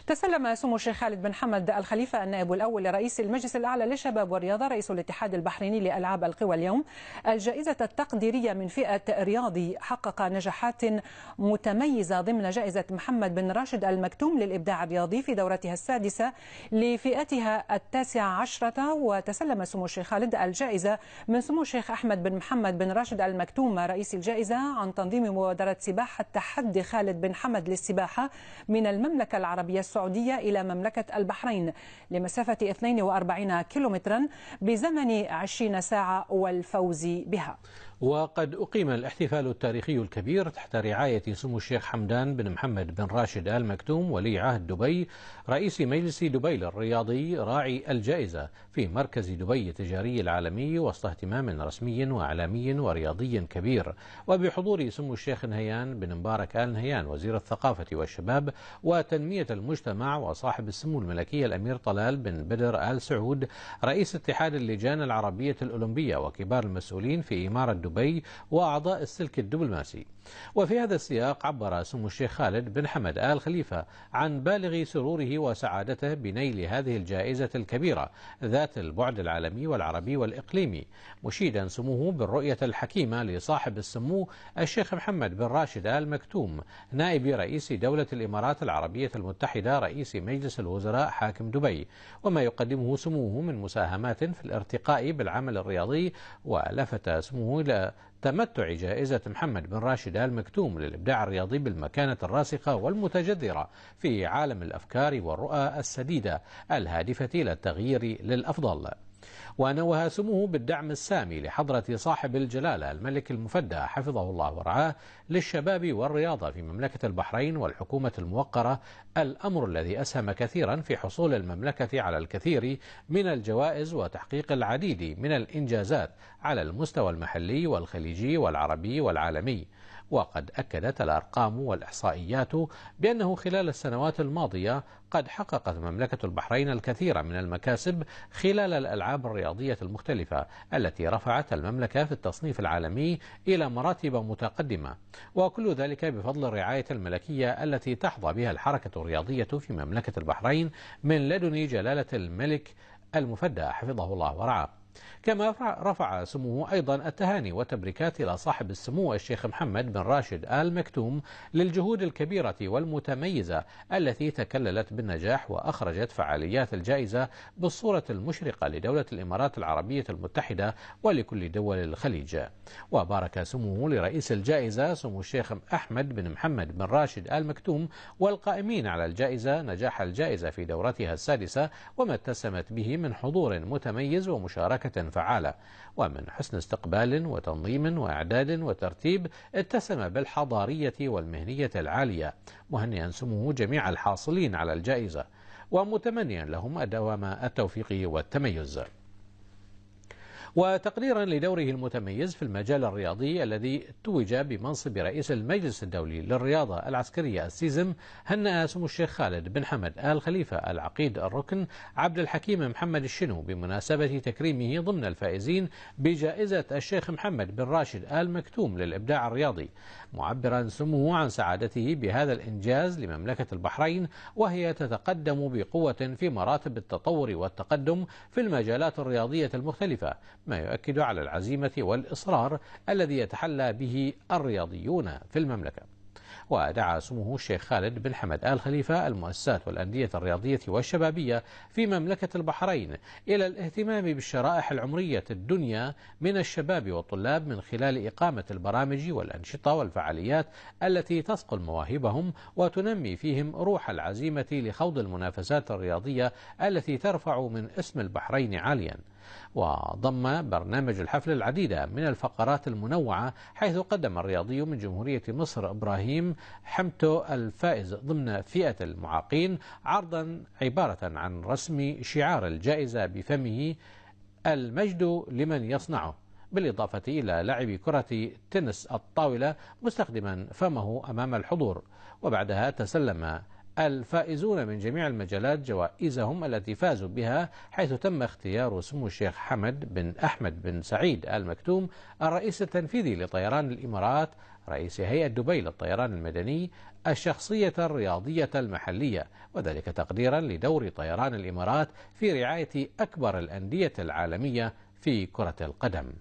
تسلم سمو الشيخ خالد بن حمد الخليفة النائب الأول لرئيس المجلس الأعلى للشباب والرياضة رئيس الاتحاد البحريني لألعاب القوى اليوم الجائزة التقديرية من فئة رياضي حقق نجاحات متميزة ضمن جائزة محمد بن راشد المكتوم للإبداع الرياضي في دورتها السادسة لفئتها 19. وتسلم سمو الشيخ خالد الجائزة من سمو الشيخ أحمد بن محمد بن راشد المكتوم رئيس الجائزة عن تنظيم مبادرة سباحة تحدي خالد بن حمد للسباحة من المملكة العربية السعودية إلى مملكة البحرين لمسافة 42 كيلومترا بزمن 20 ساعة والفوز بها. وقد أقيم الاحتفال التاريخي الكبير تحت رعاية سمو الشيخ حمدان بن محمد بن راشد آل مكتوم ولي عهد دبي رئيس مجلس دبي للرياضي راعي الجائزة في مركز دبي التجاري العالمي وسط اهتمام رسمي وإعلامي ورياضي كبير، وبحضور سمو الشيخ نهيان بن مبارك آل نهيان وزير الثقافة والشباب وتنمية المجتمع وصاحب السمو الملكي الأمير طلال بن بدر آل سعود رئيس اتحاد اللجان العربية الأولمبية وكبار المسؤولين في إمارة دبي وأعضاء السلك الدبلوماسي. وفي هذا السياق عبر سمو الشيخ خالد بن حمد آل خليفة عن بالغ سروره وسعادته بنيل هذه الجائزة الكبيرة ذات البعد العالمي والعربي والإقليمي، مشيدا سموه بالرؤية الحكيمة لصاحب السمو الشيخ محمد بن راشد آل مكتوم نائب رئيس دولة الإمارات العربية المتحدة رئيس مجلس الوزراء حاكم دبي، وما يقدمه سموه من مساهمات في الارتقاء بالعمل الرياضي. ولفت سموه إلى تمتع جائزة محمد بن راشد آل مكتوم للإبداع الرياضي بالمكانة الراسخة والمتجذرة في عالم الأفكار والرؤى السديدة الهادفة إلى التغيير للأفضل. ونوه سموه بالدعم السامي لحضرة صاحب الجلالة الملك المفدى حفظه الله ورعاه للشباب والرياضة في مملكة البحرين والحكومة الموقرة، الأمر الذي أسهم كثيرا في حصول المملكة على الكثير من الجوائز وتحقيق العديد من الإنجازات على المستوى المحلي والخليجي والعربي والعالمي. وقد أكدت الأرقام والإحصائيات بأنه خلال السنوات الماضية قد حققت مملكة البحرين الكثير من المكاسب خلال الألعاب الرياضية المختلفة التي رفعت المملكة في التصنيف العالمي إلى مراتب متقدمة، وكل ذلك بفضل الرعاية الملكية التي تحظى بها الحركة الرياضية في مملكة البحرين من لدن جلالة الملك المفدى حفظه الله ورعاه. كما رفع سموه أيضا التهاني والتبريكات إلى صاحب السمو الشيخ محمد بن راشد آل مكتوم للجهود الكبيرة والمتميزة التي تكللت بالنجاح وأخرجت فعاليات الجائزة بالصورة المشرقة لدولة الإمارات العربية المتحدة ولكل دول الخليج. وبارك سموه لرئيس الجائزة سمو الشيخ أحمد بن محمد بن راشد آل مكتوم والقائمين على الجائزة نجاح الجائزة في دورتها السادسة وما اتسمت به من حضور متميز ومشاركة فعالة، ومن حسن استقبال وتنظيم وإعداد وترتيب اتسم بالحضارية والمهنية العالية، مهنئا سموه جميع الحاصلين على الجائزة ومتمنيا لهم دوام التوفيق والتميز. وتقديرا لدوره المتميز في المجال الرياضي الذي توج بمنصب رئيس المجلس الدولي للرياضة العسكرية السيزم، هنأ سمو الشيخ خالد بن حمد آل خليفة العقيد الركن عبد الحكيم محمد الشنو بمناسبة تكريمه ضمن الفائزين بجائزة الشيخ محمد بن راشد آل مكتوم للإبداع الرياضي، معبرا سموه عن سعادته بهذا الإنجاز لمملكة البحرين، وهي تتقدم بقوة في مراتب التطور والتقدم في المجالات الرياضية المختلفة، ما يؤكد على العزيمة والإصرار الذي يتحلى به الرياضيون في المملكة. ودعا سموه الشيخ خالد بن حمد آل خليفة المؤسسات والأندية الرياضية والشبابية في مملكة البحرين إلى الاهتمام بالشرائح العمرية الدنيا من الشباب والطلاب من خلال إقامة البرامج والأنشطة والفعاليات التي تصقل مواهبهم وتنمي فيهم روح العزيمة لخوض المنافسات الرياضية التي ترفع من اسم البحرين عاليا. وضم برنامج الحفل العديد من الفقرات المنوعة، حيث قدم الرياضي من جمهورية مصر إبراهيم حمتو الفائز ضمن فئة المعاقين عرضا عبارة عن رسم شعار الجائزة بفمه المجد لمن يصنعه، بالإضافة إلى لعب كرة تنس الطاولة مستخدما فمه أمام الحضور. وبعدها تسلم الفائزون من جميع المجالات جوائزهم التي فازوا بها، حيث تم اختيار سمو الشيخ حمد بن أحمد بن سعيد آل مكتوم الرئيس التنفيذي لطيران الإمارات رئيس هيئة دبي للطيران المدني الشخصية الرياضية المحلية، وذلك تقديرا لدور طيران الإمارات في رعاية أكبر الأندية العالمية في كرة القدم.